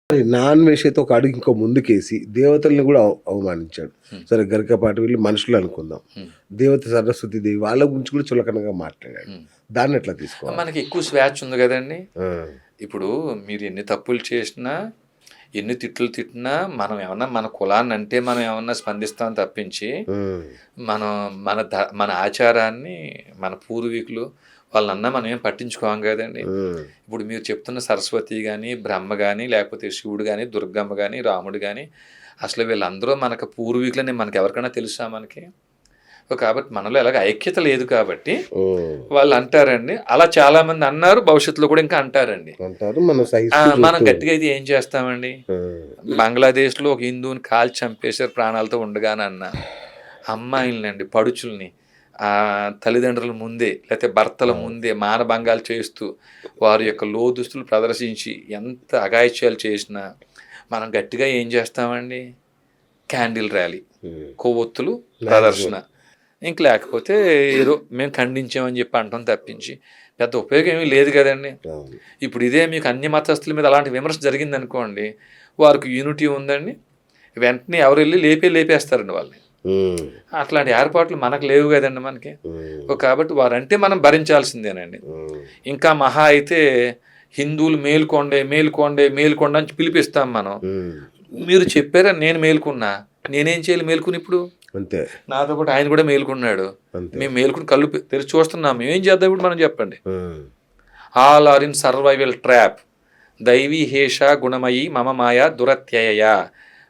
Non వేష్ అయితే ఒక అడుగు ఇంకో ముందుకేసి దేవతల్ని కూడా అవమానించాడు. హ్మ్. సరే గరికపాటి వీళ్ళు మనుషులు అనుకుందాం. హ్మ్. దేవత సరస్వతి దేవి వాళ్ళ గురించి కూడా చులకనగా మాట్లాడాడు. హ్మ్. దాన్ని ఎట్లా తీసుకోవాలి? మనకి ఎక్కువ స్వేచ్ఛ ఉంది కదండి. ఆ! ఇప్పుడు మీరు ఎన్ని తప్పులు చేసినా, ఎన్ని తిట్లు తిట్టినా, మనం ఏమన్నా మన కులాన్ని అంటే మనం ఏమన్నా స్పందిస్తాం తప్పించి, హ్మ్. మనం మన ఆచారాన్ని, మన పూర్వీకులు వాళ్ళన్నా మనం ఏం పట్టించుకోం కదండి. హ్మ్. ఇప్పుడు మీరు చెప్తున్న సరస్వతి కానీ, బ్రహ్మ కానీ, లేకపోతే శివుడు కానీ, దుర్గమ్మ కానీ, రాముడు కానీ, అసలు వీళ్ళందరూ మనకు పూర్వీకులని మనకి ఎవరికైనా తెలుసా మనకి? కాబట్టి మనలో ఎలాగ ఐక్యత లేదు కాబట్టి హ్మ్. వాళ్ళు అంటారండి. అలా చాలామంది అన్నారు. భవిష్యత్తులో కూడా ఇంకా అంటారండి. అంటారు. మనం సహిస్తూ మనం చూస్తూ గట్టిగా అయితే ఏం చేస్తామండి? హ్మ్. బంగ్లాదేశ్‌లో ఒక హిందువుని కాల్చి చంపేశారు ప్రాణాలతో ఉండగానన్నా. అమ్మాయిలనండి, పడుచుల్ని తల్లిదండ్రుల ముందే లేకపోతే భర్తల అవును. ముందే మానభంగాలు చేస్తూ, వారి యొక్క లోదుస్తులు ప్రదర్శించి ఎంత అఘాయిత్యాలు చేసినా, మనం గట్టిగా ఏం చేస్తామండి? క్యాండిల్ ర్యాలీ, హ్మ్. కొవ్వొత్తులు ప్రదర్శన. ఇంక లేకపోతే ఏదో మేము ఖండించామని చెప్పి అంటాం తప్పించి పెద్ద ఉపయోగం ఏమీ లేదు కదండి. అవును. ఇప్పుడు ఇదే మీకు అన్ని మతస్థుల మీద అలాంటి విమర్శ జరిగిందనుకోండి, వారికి యూనిటీ ఉందండి, వెంటనే ఎవరు వెళ్ళి లేపేస్తారండి వాళ్ళని. హ్మ్. అట్లాంటి ఏర్పాట్లు మనకు లేవు కదండి మనకి. హ్మ్. కాబట్టి వారంటే మనం భరించాల్సిందేనండి. హ్మ్. ఇంకా మహా అయితే హిందువులు మేలుకోండి మేలుకోండి మేలుకోండి అని పిలిపిస్తాం మనం. హ్మ్. మీరు చెప్పారా నేను మేలుకున్నా, నేనేం చేయాలి మేలుకుని ఇప్పుడు? అంతే. నాతో పాటు ఆయన కూడా మేలుకున్నాడు. అంతే. మేము మేలుకుని కళ్ళు తెరిచి చూస్తున్నాం. మేమేం చేద్దాం ఇప్పుడు మనం చెప్పండి? Hmm. All are in survival trap. దైవీ హేష గుణమయీ మమ మాయా దురత్యయ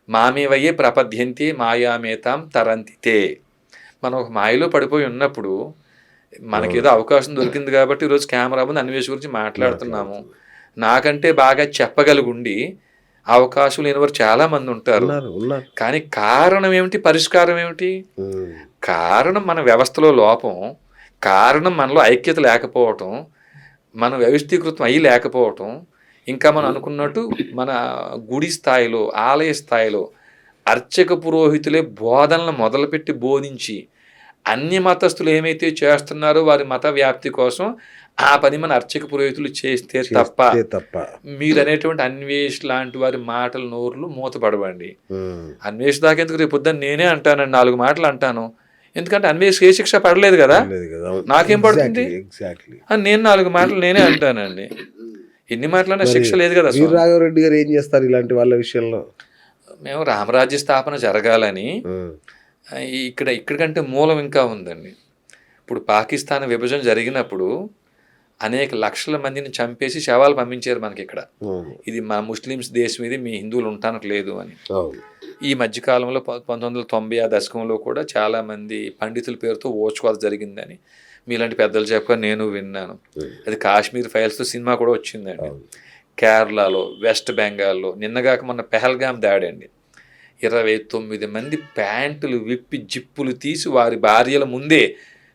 మామేవయే ప్రపద్యంతి మాయామేతాం తరంతితే. మనం ఒక మాయలో పడిపోయి ఉన్నప్పుడు మనకేదో అవకాశం దొరికింది కాబట్టి ఈరోజు కెమెరా ముందు అన్వేష గురించి మాట్లాడుతున్నాము. నాకంటే బాగా చెప్పగలిగుండి అవకాశం లేని వారు చాలామంది ఉంటారు. ఉన్నారు. కానీ కారణం ఏమిటి? పరిష్కారం ఏమిటి? హ్మ్. కారణం మన వ్యవస్థలో లోపం, కారణం మనలో ఐక్యత లేకపోవటం, మనం వ్యవస్థీకృతం అయ్యి లేకపోవటం, ఇంకా మనం అనుకున్నట్టు మన గుడి స్థాయిలో, ఆలయ స్థాయిలో అర్చక పురోహితులే బోధనలు మొదలుపెట్టి బోధించి అన్య మతస్థులు ఏమైతే చేస్తున్నారో వారి మత వ్యాప్తి కోసం ఆ పని మన అర్చక పురోహితులు చేస్తే తప్ప మీరు అనేటువంటి అన్వేష్ లాంటి వారి మాటలు నోర్లు మూతపడవండి. అన్వేష్ దాకా ఎందుకు? రేపు పొద్దున్న నేనే అంటానండి 4 మాటలు అంటాను. ఎందుకంటే అన్వేష్ ఏ శిక్ష పడలేదు కదా, నాకేం పడుతుంది? నేను 4 మాటలు నేనే అంటానండి. ఎన్ని మాటలన్నా శిక్ష లేదు కదా. వీరరాఘవరెడ్డి గారు ఏం చేస్తారు ఇలాంటి వాళ్ళ విషయంలో? మేము రామరాజ్య స్థాపన జరగాలని ఇక్కడికంటే మూలం ఇంకా ఉందండి. ఇప్పుడు పాకిస్తాన్ విభజన జరిగినప్పుడు అనేక లక్షల మందిని చంపేసి శవాలు పంపించారు మనకి ఇక్కడ. ఇది మా ముస్లిమ్స్ దేశం, ఇది మీ హిందువులు ఉండటానికి లేదు అని. ఈ మధ్యకాలంలో 1990 ఆ దశకంలో కూడా చాలామంది పండితుల పేరుతో ఓచుకోత జరిగిందని మీలాంటి పెద్దలు చెప్పగా నేను విన్నాను. అది కాశ్మీర్ ఫైల్స్తో సినిమా కూడా వచ్చిందండి. కేరళలో, వెస్ట్ బెంగాల్లో నిన్నగాక మొన్న పెహల్గాం దాడి అండి. 29 మంది ప్యాంటులు విప్పి జిప్పులు తీసి వారి భార్యల ముందే,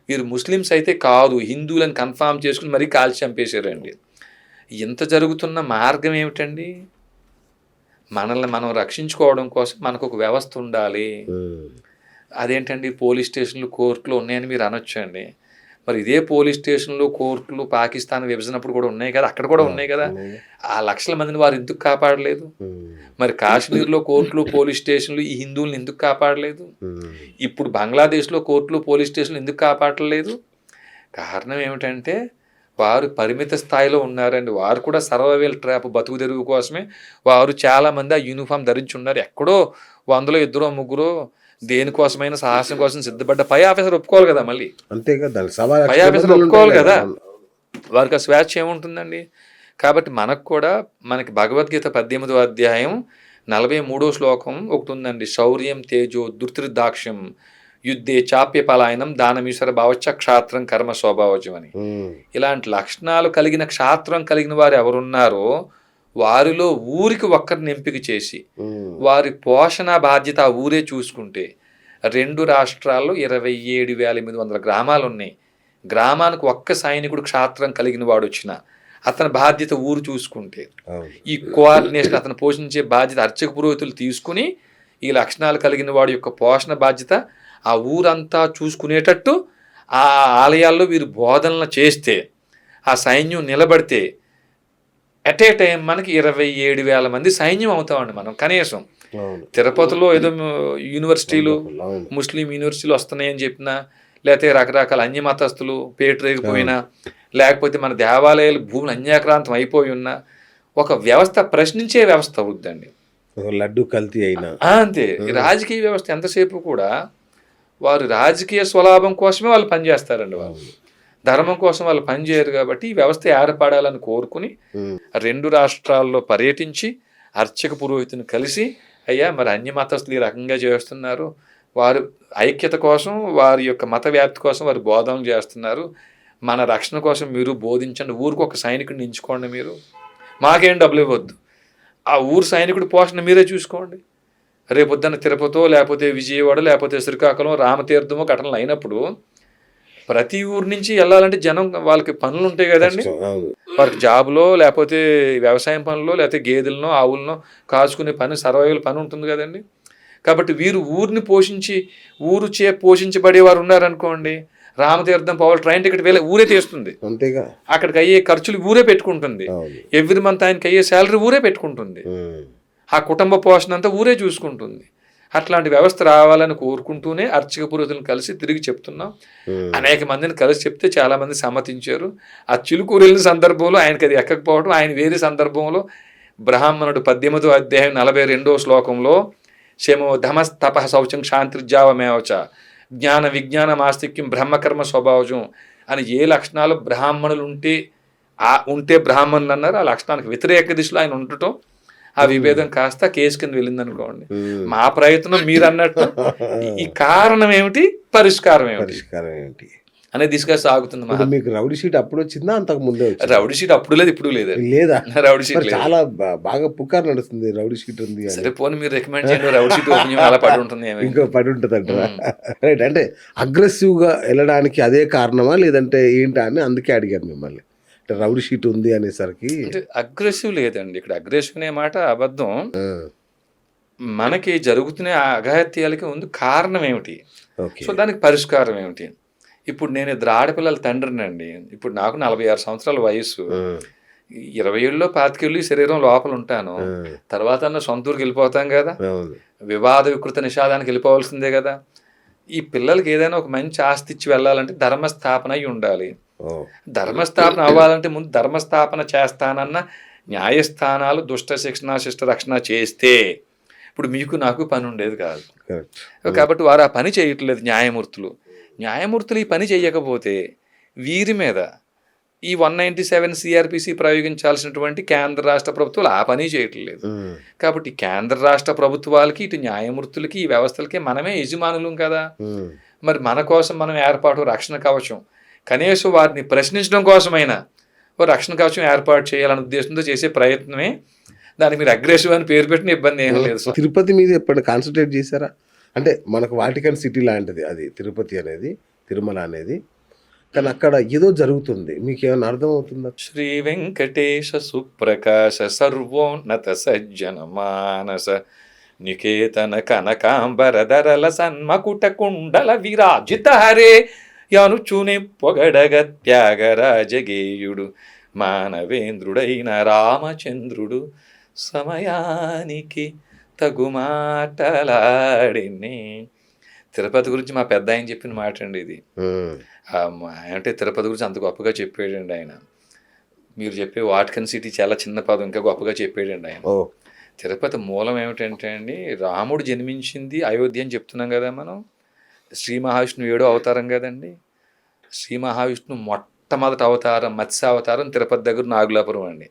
వీరు ముస్లిమ్స్ అయితే కాదు హిందువులను కన్ఫామ్ చేసుకుని మరీ కాల్చి చంపేశారండి. ఇంత జరుగుతున్న మార్గం ఏమిటండి? మనల్ని మనం రక్షించుకోవడం కోసం మనకు ఒక వ్యవస్థ ఉండాలి. అదేంటండి పోలీస్ స్టేషన్లు, కోర్టులు ఉన్నాయని మీరు అనొచ్చండి. మరి ఇదే పోలీస్ స్టేషన్లు, కోర్టులు పాకిస్తాన్ విభజనప్పుడు కూడా ఉన్నాయి కదా, అక్కడ కూడా ఉన్నాయి కదా. ఆ లక్షల మందిని వారు ఎందుకు కాపాడలేదు? మరి కాశ్మీర్లో కోర్టులు, పోలీస్ స్టేషన్లు ఈ హిందువులను ఎందుకు కాపాడలేదు? ఇప్పుడు బంగ్లాదేశ్లో కోర్టులు, పోలీస్ స్టేషన్లు ఎందుకు కాపాడలేదు? కారణం ఏమిటంటే వారు పరిమిత స్థాయిలో ఉన్నారండి. వారు కూడా సర్వైవల్ ట్రాప్, బతుకు తెరుగు కోసమే వారు చాలామంది ఆ యూనిఫామ్ ధరించి ఉన్నారు. ఎక్కడో 100లో 2 3 దేనికోసమైనా సాహసం కోసం సిద్ధపడ్డ పై ఆఫీసర్ ఒప్పుకోవాలి కదా. మళ్ళీ పై ఆఫీసర్ ఒప్పుకోవాలి కదా. వారికి ఆ స్వేచ్ఛ ఏముంటుందండి? కాబట్టి మనకి భగవద్గీత 18వ అధ్యాయం 43వ శ్లోకం ఒకటి ఉందండి. శౌర్యం తేజో దుర్తిర్దాక్ష్యం యుద్ధే చాప్య పలాయనం దానమీశ్వర భావచ్చ క్షాత్రం కర్మ స్వభావజం అని. ఇలాంటి లక్షణాలు కలిగిన క్షాత్రం కలిగిన వారు ఎవరున్నారో వారిలో ఊరికి ఒక్కరిని ఎంపిక చేసి వారి పోషణ బాధ్యత ఆ ఊరే చూసుకుంటే 2 రాష్ట్రాల్లో 27,800 గ్రామాలు ఉన్నాయి. గ్రామానికి ఒక్క సైనికుడు క్షాత్రం కలిగిన వాడు వచ్చిన అతని బాధ్యత ఊరు చూసుకుంటే, ఈ కోఆర్డినేషన్ అతను పోషించే బాధ్యత అర్చక పురోహితులు తీసుకుని ఈ లక్షణాలు కలిగిన వాడి యొక్క పోషణ బాధ్యత ఆ ఊరంతా చూసుకునేటట్టు ఆ ఆలయాల్లో వీరు బోధనలు చేస్తే, ఆ సైన్యం నిలబడితే అట్ ఏ టైం మనకి 27,000 మంది సైన్యం అవుతామండి మనం కనీసం. అవును. తిరుపతిలో ఏదో యూనివర్సిటీలు అవును. ముస్లిం యూనివర్సిటీలు వస్తున్నాయని చెప్పినా, లేకపోతే రకరకాల అన్య మతస్థులు పేటరేగిపోయినా, లేకపోతే మన దేవాలయాలు భూములు అన్యాక్రాంతం అయిపోయి ఉన్నా, ఒక వ్యవస్థ ప్రశ్నించే వ్యవస్థ అవుద్దండి. లడ్డు కల్తీ అయినా అంతే. ఈ రాజకీయ వ్యవస్థ ఎంతసేపు కూడా వారు రాజకీయ స్వలాభం కోసమే వాళ్ళు పనిచేస్తారండి. వాళ్ళు ధర్మం కోసం వాళ్ళు పనిచేయరు. కాబట్టి ఈ వ్యవస్థ ఏర్పడాలని కోరుకుని 2 రాష్ట్రాల్లో పర్యటించి అర్చక పురోహితుని కలిసి, అయ్యా మరి అన్య మతస్థులు ఈ రకంగా చేస్తున్నారు, వారు ఐక్యత కోసం వారి యొక్క మత వ్యాప్తి కోసం వారు బోధనలు చేస్తున్నారు, మన రక్షణ కోసం మీరు బోధించండి, ఊరికి ఒక సైనికుడిని ఎంచుకోండి, మీరు మాకేం డబ్బులు ఇవ్వద్దు, ఆ ఊరు సైనికుడి పోషణ మీరే చూసుకోండి. రేపొద్దున తిరుపతో లేకపోతే విజయవాడ లేకపోతే శ్రీకాకుళం రామతీర్థమో ఘటనలు అయినప్పుడు ప్రతి ఊరు నుంచి వెళ్ళాలంటే జనం వాళ్ళకి పనులు ఉంటాయి కదండి. వారికి జాబులో లేకపోతే వ్యవసాయం పనుల్లో లేకపోతే గేదెలనో ఆవులనో కాచుకునే పని సర్వైవల్ పని ఉంటుంది కదండి. కాబట్టి వీరు ఊరిని పోషించి ఊరు పోషించబడేవారు ఉన్నారనుకోండి, రామతీర్థం పోవాలి ట్రైన్ టికెట్ వేలే ఊరే తీస్తుంది, అంతేగా అక్కడికి అయ్యే ఖర్చులు ఊరే పెట్టుకుంటుంది, ఎవ్రీ మంత్ ఆయనకి అయ్యే శాలరీ ఊరే పెట్టుకుంటుంది, ఆ కుటుంబ పోషణ అంతా ఊరే చూసుకుంటుంది. అట్లాంటి వ్యవస్థ రావాలని కోరుకుంటూనే అర్చక పురోహితులను కలిసి తిరిగి చెప్తున్నాం. అనేక మందిని కలిసి చెప్తే చాలా మంది సమ్మతించారు. ఆ చిలుకూరు వెళ్ళిన సందర్భంలో ఆయనకి అది ఎక్కకపోవడం, ఆయన వేరే సందర్భంలో బ్రాహ్మణుడు 18వ అధ్యాయం 42వ శ్లోకంలో శమో ధమస్తప శౌచం శాంతిర్జావమేవచ జ్ఞాన విజ్ఞాన ఆస్తిక్యం బ్రహ్మకర్మ స్వభావజం అని ఏ లక్షణాలు బ్రాహ్మణులు ఉంటే బ్రాహ్మణులు అన్నారు, ఆ లక్షణానికి వ్యతిరేక దిశలో ఆయన ఉండటం, ఆ విభేదం కాస్త కేసు కింద వెళ్ళింది అనుకోండి. మా ప్రయత్నం మీరు అన్నట్టు ఈ కారణం ఏమిటి, పరిష్కారం ఏమిటి అనే దిశగా సాగుతుంది. మీకు రౌడీ షీట్ అప్పుడు వచ్చిందా, అంతకు ముందే? రౌడీ షీట్ అప్పుడు లేదు, ఇప్పుడు లేదు. లేదా? రౌడీ షీట్ చాలా బాగా పుకారు నడుస్తుంది, రౌడీ షీట్ ఉంది. సరే పోనీ మీరు రికమెండ్ చేయండి, రౌడీ షీట్ ఓపెన్ అలా పడి ఉంటుంది, ఇంకా పడి ఉంటుంది అంటారా? రైట్. అంటే అగ్రెసివ్ గా వెళ్ళడానికి అదే కారణమా లేదంటే ఏంటా అని అందుకే అడిగాను మిమ్మల్ని. రౌడీ షీట్ ఉంది అనేసరికి అగ్రెసివ్ లేదండి. ఇక్కడ అగ్రెసివ్ అనే మాట అబద్ధం. మనకి జరుగుతున్న అఘాయిత్యాలకి ముందు కారణం ఏమిటి, సో దానికి పరిష్కారం ఏమిటి. ఇప్పుడు నేను 2 ఆడపిల్లల తండ్రినండి. ఇప్పుడు నాకు 46 సంవత్సరాల వయసు. 20 ఏళ్ళలో 25 ఏళ్ళు శరీరం లోపల ఉంటాను. తర్వాత సొంత ఊరికి వెళ్ళిపోతాం కదా, వివాద వికృత నిషాదానికి వెళ్ళిపోవాల్సిందే కదా. ఈ పిల్లలకి ఏదైనా ఒక మంచి ఆస్తి ఇచ్చి వెళ్ళాలంటే ధర్మస్థాపన అయి ఉండాలి. ధర్మస్థాపన అవ్వాలంటే ముందు ధర్మస్థాపన చేస్తానన్న న్యాయస్థానాలు దుష్ట శిక్షణ శిష్ట రక్షణ చేస్తే ఇప్పుడు మీకు నాకు పని ఉండేది కాదు. కాబట్టి వారు ఆ పని చేయట్లేదు. న్యాయమూర్తులు ఈ పని చేయకపోతే వీరి మీద ఈ 197 సిఆర్పిసి ప్రయోగించాల్సినటువంటి కేంద్ర రాష్ట్ర ప్రభుత్వాలు ఆ పని చేయట్లేదు. కాబట్టి కేంద్ర రాష్ట్ర ప్రభుత్వాలకి ఇటు న్యాయమూర్తులకి ఈ వ్యవస్థలకి మనమే యజమానులు కదా. మరి మన కోసం మనం ఏర్పాటు రక్షణ కవచం, కనీసం వారిని ప్రశ్నించడం కోసమైనా ఓ రక్షణ కవచం ఏర్పాటు చేయాలనే ఉద్దేశంతో చేసే ప్రయత్నమే. దానికి మీరు అగ్రెసివ్ అని పేరు పెట్టిన ఇబ్బంది ఏం లేదు. తిరుపతి మీద ఎప్పుడు కాన్సన్ట్రేట్ చేశారా? అంటే మనకు వాటికన్ సిటీ లాంటిది అది తిరుపతి అనేది, తిరుమల అనేది, కానీ అక్కడ ఏదో జరుగుతుంది, మీకు ఏమైనా అర్థమవుతుందా? శ్రీ వెంకటేశ సుప్రకాశ సర్వోన్నత సజ్జన మానస నికేతన కనకాంబరధరల సన్మకుట కుండల విరాజిత హరే యనుచుని పొగడగ త్యాగరాజగేయుడు మానవేంద్రుడైన రామచంద్రుడు సమయానికి తగు మాటలాడిని. తిరుపతి గురించి మా పెద్ద ఆయన చెప్పిన మాట అండి ఇది. అంటే తిరుపతి గురించి అంత గొప్పగా చెప్పాడండి ఆయన. మీరు చెప్పే వాటికన్ సిటీ చాలా చిన్న పదం, ఇంకా గొప్పగా చెప్పాడండి ఆయన. తిరుపతి మూలం ఏమిటంటే అండి, రాముడు జన్మించింది అయోధ్య అని చెప్తున్నాం కదా మనం. శ్రీ మహావిష్ణువు 7వ అవతారం కదండి. శ్రీ మహావిష్ణువు మొట్టమొదటి అవతారం మత్స్య అవతారం తిరుపతి దగ్గర నాగులాపురం అండి.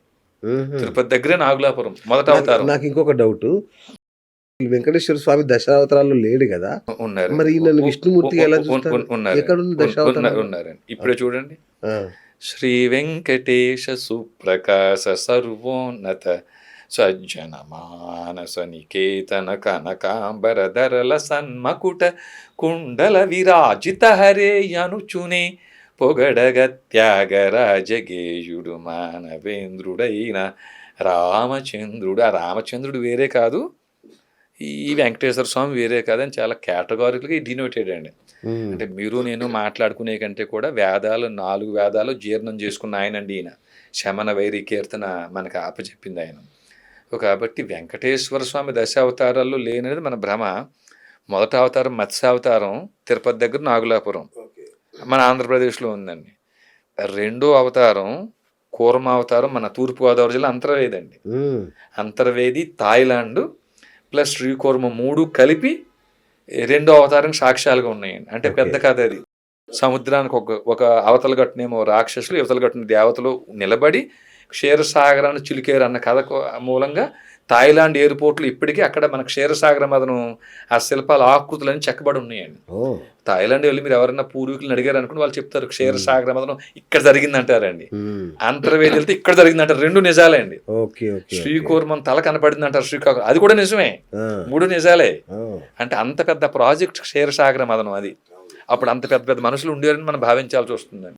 తిరుపతి దగ్గరే నాగులాపురం మొదటి అవతారం. నాకు ఇంకొక డౌట్, వెంకటేశ్వర స్వామి దశావతారాలు లేడు కదా, ఉన్నారు. మరి నన్ను విష్ణుమూర్తి ఎలా ఉన్నారండి. ఇప్పుడే చూడండి, శ్రీ వెంకటేశ సుప్రకాశ సర్వోన్నత సజ్జన మానస నికేతన కనకాంబరధరల సన్మకుట కుండల విరాజిత హరే యనుచునే పొగడగ త్యాగరాజగేయుడు మానవేంద్రుడైన రామచంద్రుడు. ఆ రామచంద్రుడు వేరే కాదు, ఈ వెంకటేశ్వర స్వామి వేరే కాదని చాలా కేటగారికల్గా డినోటెడ్ అండి. అంటే మీరు నేను మాట్లాడుకునే కంటే కూడా 4 వేదాలు జీర్ణం చేసుకున్న ఆయన అండి ఈయన. శమన వైరి కీర్తన మనకు అప్పచెప్పింది ఆయన. కాబట్టి వెంకటేశ్వర స్వామి దశావతారాల్లో లేనిది మన భ్రమ. మొదటి అవతారం మత్స్యావతారం తిరుపతి దగ్గర నాగులాపురం, మన ఆంధ్రప్రదేశ్లో ఉందండి. రెండో అవతారం కూర్మావతారం మన తూర్పుగోదావరి జిల్లా అంతర్వేది అండి. అంతర్వేది, థాయిలాండ్ ప్లస్ శ్రీకూర్మ 3 కలిపి రెండో అవతారానికి సాక్ష్యాలుగా ఉన్నాయండి. అంటే పెద్ద కథ అది. సముద్రానికి ఒక అవతల గట్టునేమో రాక్షసులు, ఇవతల గట్టున దేవతలు నిలబడి క్షీరసాగరాన్ని చిలికేరు అన్న కథ మూలంగా థాయిలాండ్ ఎయిర్పోర్ట్లు ఇప్పటికీ అక్కడ మన క్షీరసాగర మదనం ఆ శిల్పాల ఆకృతులని చెక్కబడి ఉన్నాయండి. థాయిలాండ్ వెళ్ళి మీరు ఎవరైనా పూర్వీకులను అడిగారు అనుకుని వాళ్ళు చెప్తారు క్షీరసాగర మదనం ఇక్కడ జరిగిందంటారండి. అంతర్వేది వెళ్తే ఇక్కడ జరిగిందంటారు. 2 నిజాలే అండి. శ్రీకూర్మం తల కనపడింది అంటారు శ్రీకాకుళం, అది కూడా నిజమే. 3 నిజాలే. అంటే అంత పెద్ద ప్రాజెక్ట్ క్షీరసాగర మదనం అది. అప్పుడు అంత పెద్ద పెద్ద మనుషులు ఉండేవారని మనం భావించాల్సి వస్తుందండి.